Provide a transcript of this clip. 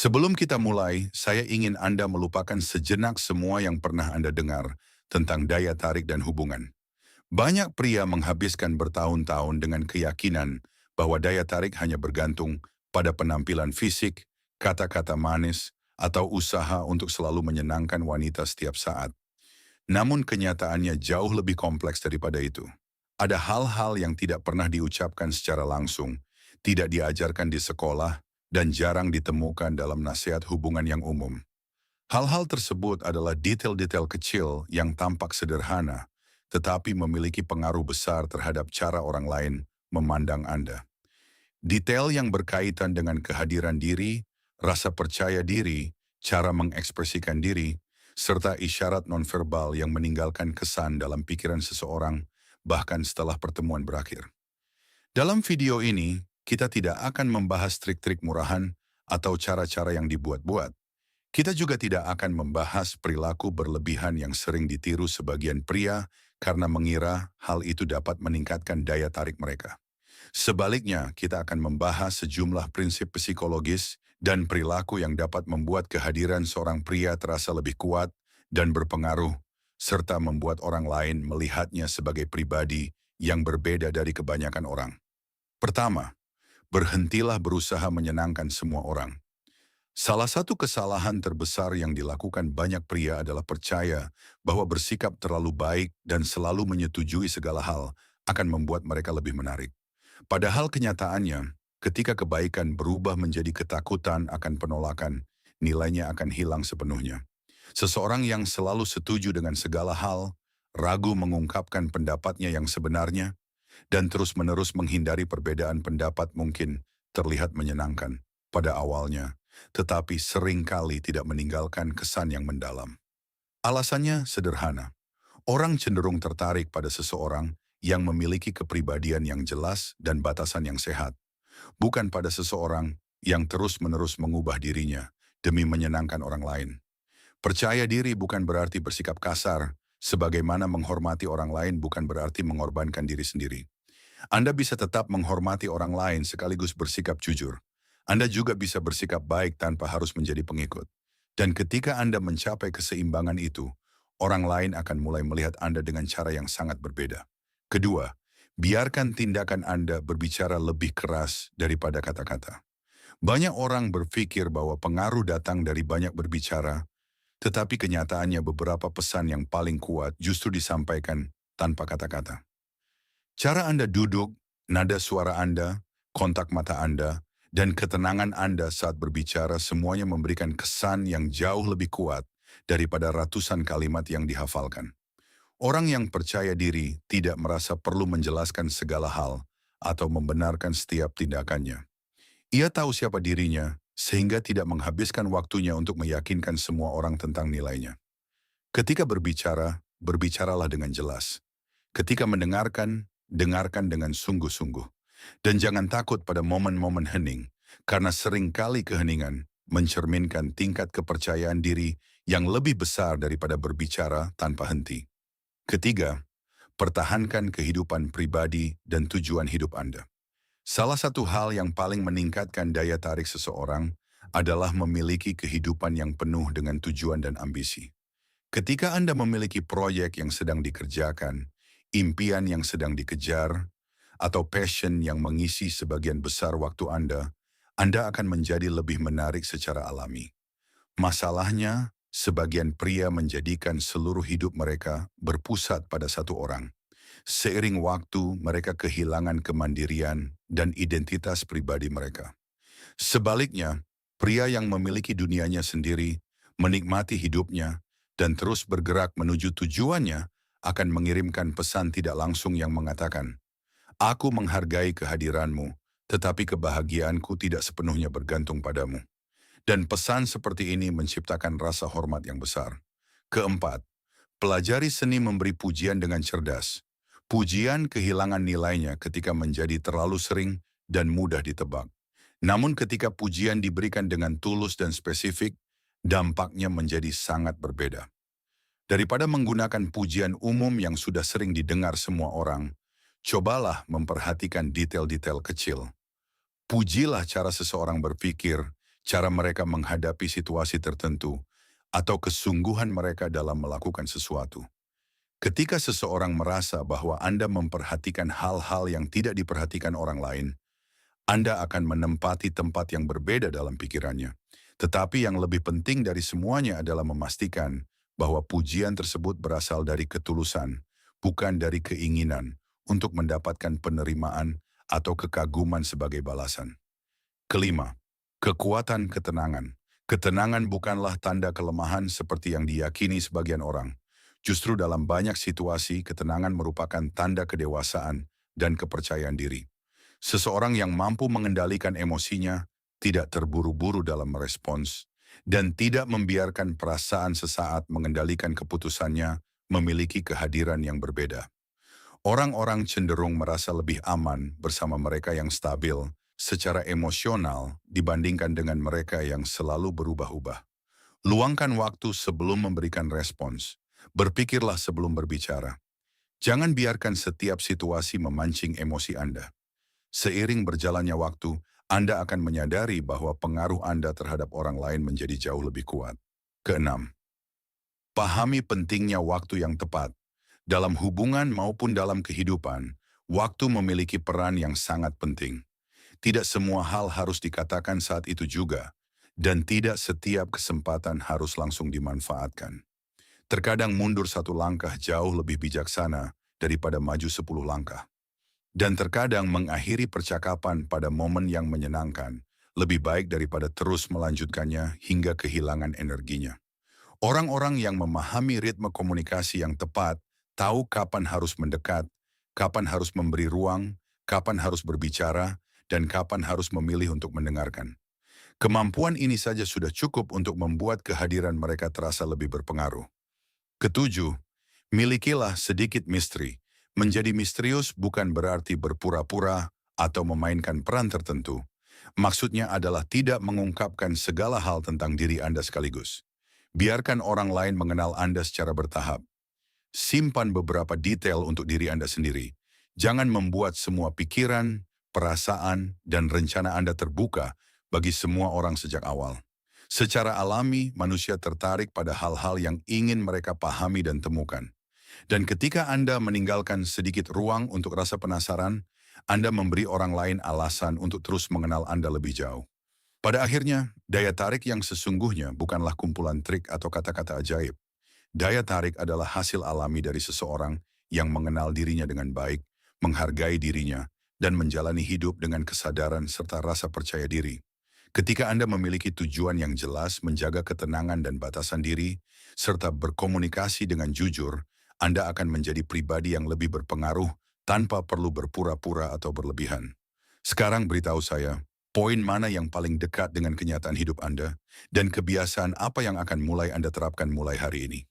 Sebelum kita mulai, saya ingin Anda melupakan sejenak semua yang pernah Anda dengar tentang daya tarik dan hubungan. Banyak pria menghabiskan bertahun-tahun dengan keyakinan bahwa daya tarik hanya bergantung pada penampilan fisik, kata-kata manis, atau usaha untuk selalu menyenangkan wanita setiap saat. Namun kenyataannya jauh lebih kompleks daripada itu. Ada hal-hal yang tidak pernah diucapkan secara langsung, tidak diajarkan di sekolah, dan jarang ditemukan dalam nasihat hubungan yang umum. Hal-hal tersebut adalah detail-detail kecil yang tampak sederhana, tetapi memiliki pengaruh besar terhadap cara orang lain memandang Anda. Detail yang berkaitan dengan kehadiran diri, rasa percaya diri, cara mengekspresikan diri, serta isyarat nonverbal yang meninggalkan kesan dalam pikiran seseorang, bahkan setelah pertemuan berakhir. Dalam video ini, kita tidak akan membahas trik-trik murahan atau cara-cara yang dibuat-buat. Kita juga tidak akan membahas perilaku berlebihan yang sering ditiru sebagian pria karena mengira hal itu dapat meningkatkan daya tarik mereka. Sebaliknya, kita akan membahas sejumlah prinsip psikologis dan perilaku yang dapat membuat kehadiran seorang pria terasa lebih kuat dan berpengaruh, serta membuat orang lain melihatnya sebagai pribadi yang berbeda dari kebanyakan orang. Pertama, berhentilah berusaha menyenangkan semua orang. Salah satu kesalahan terbesar yang dilakukan banyak pria adalah percaya bahwa bersikap terlalu baik dan selalu menyetujui segala hal akan membuat mereka lebih menarik. Padahal kenyataannya, ketika kebaikan berubah menjadi ketakutan akan penolakan, nilainya akan hilang sepenuhnya. Seseorang yang selalu setuju dengan segala hal, ragu mengungkapkan pendapatnya yang sebenarnya, dan terus-menerus menghindari perbedaan pendapat mungkin terlihat menyenangkan pada awalnya, tetapi seringkali tidak meninggalkan kesan yang mendalam. Alasannya sederhana. Orang cenderung tertarik pada seseorang yang memiliki kepribadian yang jelas dan batasan yang sehat, bukan pada seseorang yang terus-menerus mengubah dirinya demi menyenangkan orang lain. Percaya diri bukan berarti bersikap kasar, sebagaimana menghormati orang lain bukan berarti mengorbankan diri sendiri. Anda bisa tetap menghormati orang lain sekaligus bersikap jujur. Anda juga bisa bersikap baik tanpa harus menjadi pengikut. Dan ketika Anda mencapai keseimbangan itu, orang lain akan mulai melihat Anda dengan cara yang sangat berbeda. Kedua, biarkan tindakan Anda berbicara lebih keras daripada kata-kata. Banyak orang berpikir bahwa pengaruh datang dari banyak berbicara, tetapi kenyataannya beberapa pesan yang paling kuat justru disampaikan tanpa kata-kata. Cara Anda duduk, nada suara Anda, kontak mata Anda, dan ketenangan Anda saat berbicara semuanya memberikan kesan yang jauh lebih kuat daripada ratusan kalimat yang dihafalkan. Orang yang percaya diri tidak merasa perlu menjelaskan segala hal atau membenarkan setiap tindakannya. Ia tahu siapa dirinya, sehingga tidak menghabiskan waktunya untuk meyakinkan semua orang tentang nilainya. Ketika berbicara, berbicaralah dengan jelas. Ketika mendengarkan, dengarkan dengan sungguh-sungguh. Dan jangan takut pada momen-momen hening, karena seringkali keheningan mencerminkan tingkat kepercayaan diri yang lebih besar daripada berbicara tanpa henti. Ketiga, pertahankan kehidupan pribadi dan tujuan hidup Anda. Salah satu hal yang paling meningkatkan daya tarik seseorang adalah memiliki kehidupan yang penuh dengan tujuan dan ambisi. Ketika Anda memiliki proyek yang sedang dikerjakan, impian yang sedang dikejar, atau passion yang mengisi sebagian besar waktu Anda akan menjadi lebih menarik secara alami. Masalahnya, sebagian pria menjadikan seluruh hidup mereka berpusat pada satu orang. Seiring waktu, mereka kehilangan kemandirian dan identitas pribadi mereka. Sebaliknya, pria yang memiliki dunianya sendiri, menikmati hidupnya, dan terus bergerak menuju tujuannya akan mengirimkan pesan tidak langsung yang mengatakan, "Aku menghargai kehadiranmu, tetapi kebahagiaanku tidak sepenuhnya bergantung padamu." Dan pesan seperti ini menciptakan rasa hormat yang besar. Keempat, pelajari seni memberi pujian dengan cerdas. Pujian kehilangan nilainya ketika menjadi terlalu sering dan mudah ditebak. Namun ketika pujian diberikan dengan tulus dan spesifik, dampaknya menjadi sangat berbeda. Daripada menggunakan pujian umum yang sudah sering didengar semua orang, cobalah memperhatikan detail-detail kecil. Pujilah cara seseorang berpikir, cara mereka menghadapi situasi tertentu, atau kesungguhan mereka dalam melakukan sesuatu. Ketika seseorang merasa bahwa Anda memperhatikan hal-hal yang tidak diperhatikan orang lain, Anda akan menempati tempat yang berbeda dalam pikirannya. Tetapi yang lebih penting dari semuanya adalah memastikan bahwa pujian tersebut berasal dari ketulusan, bukan dari keinginan untuk mendapatkan penerimaan atau kekaguman sebagai balasan. Kelima, kekuatan ketenangan. Ketenangan bukanlah tanda kelemahan seperti yang diyakini sebagian orang. Justru dalam banyak situasi, ketenangan merupakan tanda kedewasaan dan kepercayaan diri. Seseorang yang mampu mengendalikan emosinya, tidak terburu-buru dalam merespons, dan tidak membiarkan perasaan sesaat mengendalikan keputusannya, memiliki kehadiran yang berbeda. Orang-orang cenderung merasa lebih aman bersama mereka yang stabil secara emosional dibandingkan dengan mereka yang selalu berubah-ubah. Luangkan waktu sebelum memberikan respons. Berpikirlah sebelum berbicara. Jangan biarkan setiap situasi memancing emosi Anda. Seiring berjalannya waktu, Anda akan menyadari bahwa pengaruh Anda terhadap orang lain menjadi jauh lebih kuat. Keenam, pahami pentingnya waktu yang tepat. Dalam hubungan maupun dalam kehidupan, waktu memiliki peran yang sangat penting. Tidak semua hal harus dikatakan saat itu juga, dan tidak setiap kesempatan harus langsung dimanfaatkan. Terkadang mundur satu langkah jauh lebih bijaksana daripada maju 10 langkah. Dan terkadang mengakhiri percakapan pada momen yang menyenangkan, lebih baik daripada terus melanjutkannya hingga kehilangan energinya. Orang-orang yang memahami ritme komunikasi yang tepat, tahu kapan harus mendekat, kapan harus memberi ruang, kapan harus berbicara, dan kapan harus memilih untuk mendengarkan. Kemampuan ini saja sudah cukup untuk membuat kehadiran mereka terasa lebih berpengaruh. Ketujuh, milikilah sedikit misteri. Menjadi misterius bukan berarti berpura-pura atau memainkan peran tertentu. Maksudnya adalah tidak mengungkapkan segala hal tentang diri Anda sekaligus. Biarkan orang lain mengenal Anda secara bertahap. Simpan beberapa detail untuk diri Anda sendiri. Jangan membuat semua pikiran, perasaan, dan rencana Anda terbuka bagi semua orang sejak awal. Secara alami, manusia tertarik pada hal-hal yang ingin mereka pahami dan temukan. Dan ketika Anda meninggalkan sedikit ruang untuk rasa penasaran, Anda memberi orang lain alasan untuk terus mengenal Anda lebih jauh. Pada akhirnya, daya tarik yang sesungguhnya bukanlah kumpulan trik atau kata-kata ajaib. Daya tarik adalah hasil alami dari seseorang yang mengenal dirinya dengan baik, menghargai dirinya, dan menjalani hidup dengan kesadaran serta rasa percaya diri. Ketika Anda memiliki tujuan yang jelas menjaga ketenangan dan batasan diri, serta berkomunikasi dengan jujur, Anda akan menjadi pribadi yang lebih berpengaruh tanpa perlu berpura-pura atau berlebihan. Sekarang beritahu saya, poin mana yang paling dekat dengan kenyataan hidup Anda, dan kebiasaan apa yang akan mulai Anda terapkan mulai hari ini?